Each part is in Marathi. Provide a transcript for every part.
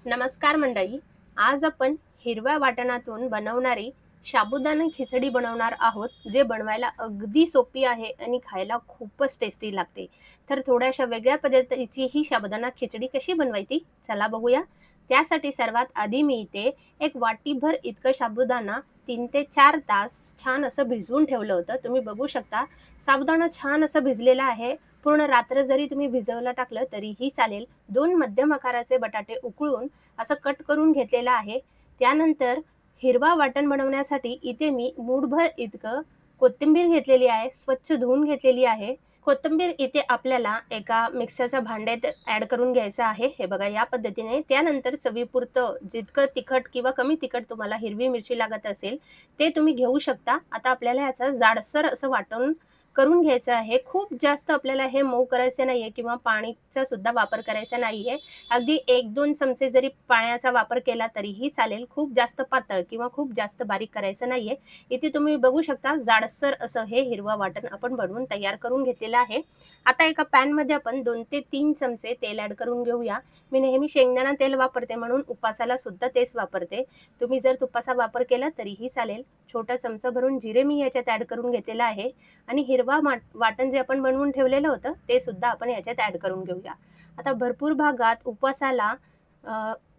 नमस्कार मंडळी. आज आपण हिरव्या वाटणातून बनवणारी साबुदाणा खिचडी बनवणार आहोत, जे बनवायला अगदी सोपी आहे आणि खायला खूपच टेस्टी लागते. तर थोड्याशा वेगळ्या पद्धतीची ही साबुदाणा खिचडी कशी बनवायची, चला बघूया. त्यासाठी सर्वात आधी मी इथे एक वाटीभर इतकं साबुदाणा 3 ते 4 तास छान असं भिजवून ठेवलं होतं. तुम्ही बघू शकता साबुदाणा छान असं भिजलेला आहे. पूर्ण रात्र जरी तुम्ही भिजवलं टाकलं तरीही चालेल. 2 मध्यम आकाराचे बटाटे उकळून असं कट करून घेतलेलं आहे. त्यानंतर हिरवा वाटण बनवण्यासाठी इथे मी मूठभर इतकं कोथिंबीर घेतलेली आहे, स्वच्छ धुवून घेतलेली आहे. कोथिंबीर इथे आपल्याला एका मिक्सरच्या भांड्यात ॲड करून घ्यायचं आहे. हे बघा या पद्धतीने. त्यानंतर चवीपुरतं जितकं तिखट किंवा कमी तिखट तुम्हाला हिरवी मिरची लागत असेल, ते तुम्ही घेऊ शकता. आता आपल्याला याचं जाडसर असं वाटण करून घ्यायचं आहे. खूप जास्त आपल्याला हे मऊ करायचं नाहीये किंवा पाणीचा सुद्धा वापर करायचा नाहीये. अगदी 1-2 चमचे जरी पाण्याचा वापर केला तरीही चालेल. खूप जास्त पातळ किंवा खूप जास्त बारीक करायचं नाहीये. इथे तुम्ही बघू शकता जाडसर असं हे हिरवा वाटण आपण बनवून तयार करून घेतलेलं आहे. आता एका पॅनमध्ये आपण 2 ते 3 चमचे तेल ॲड करून घेऊया. मी नेहमी शेंगदाणा तेल वापरते म्हणून उपासाला सुद्धा तेच वापरते. तुम्ही जर तुपाचा वापर केला तरीही चालेल. छोटा चमचा भरून जिरे मी याच्यात ॲड करून घेतलेला आहे आणि हिरवा वाटण जे आपण बनवून ठेवलेलं होतं ते सुद्धा आपण याच्यात ॲड करून घेऊया. आता भरपूर भागात उपवासाला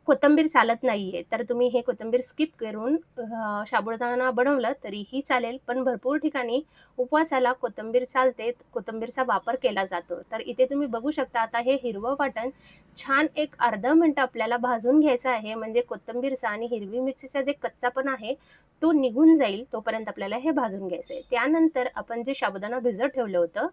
कोथिंबीर चालत नाहीये, तर तुम्ही हे कोथिंबीर स्किप करून साबुदाणा बनवलं तरीही चालेल. पण भरपूर ठिकाणी उपवासाला कोथिंबीर चालते, कोथिंबीरचा वापर केला जातो. तर इथे तुम्ही बघू शकता आता हे हिरवं वाटण छान एक अर्धा मिनिट आपल्याला भाजून घ्यायचं आहे. म्हणजे कोथिंबीरचा आणि हिरवी मिरचीचा जे कच्चापणा आहे तो निघून जाईल तोपर्यंत आपल्याला हे भाजून घ्यायचं आहे. त्यानंतर आपण जे साबुदाणा भिजत ठेवलं होतं,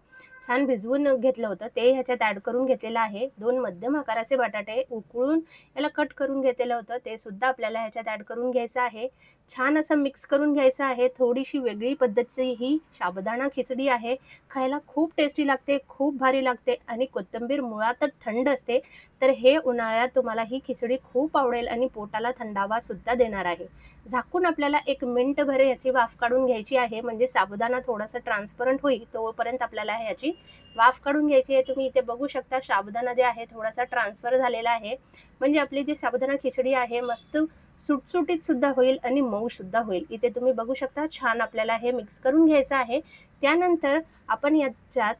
छान भिजवून घेतलं होतं, ते ह्याच्यात ॲड करून घेतलेलं आहे. 2 मध्यम आकाराचे बटाटे उकळून याला कट करून घेतलेलं होतं, ते सुद्धा आपल्याला ह्याच्यात ॲड करून घ्यायचं आहे. छान असं मिक्स करून घ्यायचं आहे. थोडीशी वेगळी पद्धतची ही साबुदाणा खिचडी आहे. खायला खूप टेस्टी लागते, खूप भारी लागते आणि कोथिंबीर मुळातच थंड असते. तर हे उन्हाळ्यात तुम्हाला ही खिचडी खूप आवडेल आणि पोटाला थंडावा सुद्धा देणार आहे. झाकून आपल्याला 1 मिनिटभर याची वाफ काढून घ्यायची आहे. म्हणजे साबुदाणा थोडासा ट्रान्सपरंट होईल तोपर्यंत आपल्याला याची वाफ काढून घ्यायची आहे. तुम्ही इथे बघू शकता साबुदाणा जे आहे थोडासा ट्रान्सफर झालेला आहे. म्हणजे आपली जी साबुदाणा खिचडी आहे मस्त सुटसुटीत सुद्धा होईल आणि मऊ सुद्धा होईल. इथे तुम्ही बघू शकता छान आपल्याला हे मिक्स करून घ्यायचं आहे. त्यानंतर आपण याच्यात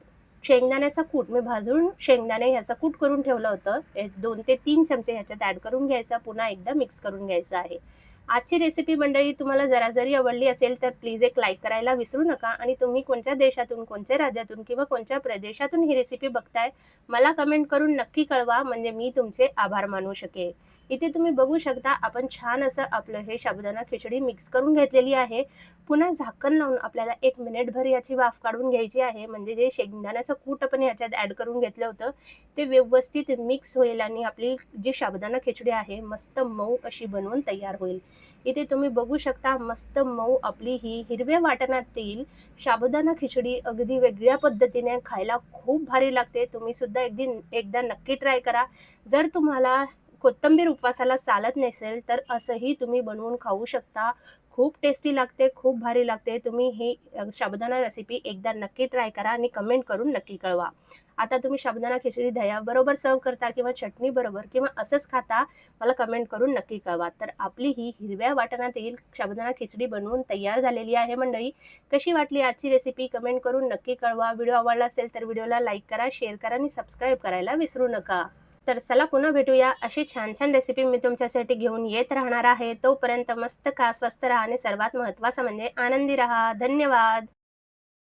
शेंगदाण्याचा कूट मी भाजून शेंगदाणे ह्याचा कूट करून ठेवलं होतं. 2 ते 3 चमचे ह्याच्यात ॲड करून घ्यायचा. पुन्हा एकदा मिक्स करून घ्यायचं आहे. आजची रेसिपी मंडळी तुम्हाला जरा जरी आवडली असेल तर प्लीज एक लाईक करायला विसरू नका आणि तुम्ही कोणत्या देशातून, कोणत्या राज्यातून किंवा कोणत्या प्रदेशातून ही रेसिपी बघताय मला कमेंट करून नक्की कळवा. म्हणजे मी तुमचे आभार मानू शकेल. इथे तुम्ही बघू शकता आपण छान असं आपलं हे साबुदाणा खिचडी मिक्स करून घेतलेली आहे. पुन्हा झाकण लावून आपल्याला 1 मिनिटभर याची वाफ काढून घ्यायची आहे. म्हणजे जे शेंगदाण्याचं कूट आपण याच्यात ॲड करून घेतलं होतं ते व्यवस्थित मिक्स होईल आणि आपली जी साबुदाणा खिचडी आहे मस्त मऊ अशी बनवून तयार होईल. इथे तुम्ही बघू शकता मस्त मऊ आपली ही हिरव्या वाटणातील साबुदाणा खिचडी अगदी वेगळ्या पद्धतीने खायला खूप भारी लागते. तुम्ही सुद्धा एकदा नक्की ट्राय करा. जर तुम्हाला कोथिंबीर उपवासाला चालत नसेल तर असंही तुम्ही बनवून खाऊ शकता. खूप टेस्टी लागते, खूप भारी लागते. तुम्ही ही साबुदाणा रेसिपी एकदा नक्की ट्राय करा आणि कमेंट करून नक्की कळवा. आता तुम्ही साबुदाणा खिचडी दह्याबरोबर सर्व्ह करता किंवा चटणीबरोबर किंवा असंच खाता मला कमेंट करून नक्की कळवा. तर आपली ही हिरव्या वाटणातील साबुदाणा खिचडी बनवून तयार झालेली आहे मंडळी. कशी वाटली आजची रेसिपी कमेंट करून नक्की कळवा. व्हिडिओ आवडला असेल तर व्हिडिओला लाईक करा, शेअर करा आणि सबस्क्राईब करायला विसरू नका. तर चला पुन्हा भेटूया. अशी छान छान रेसिपी मी तुमच्यासाठी घेऊन येत राहणार आहे. तोपर्यंत मस्त खा, स्वस्त राहा आणि सर्वात महत्त्वाचं म्हणजे आनंदी राहा. धन्यवाद.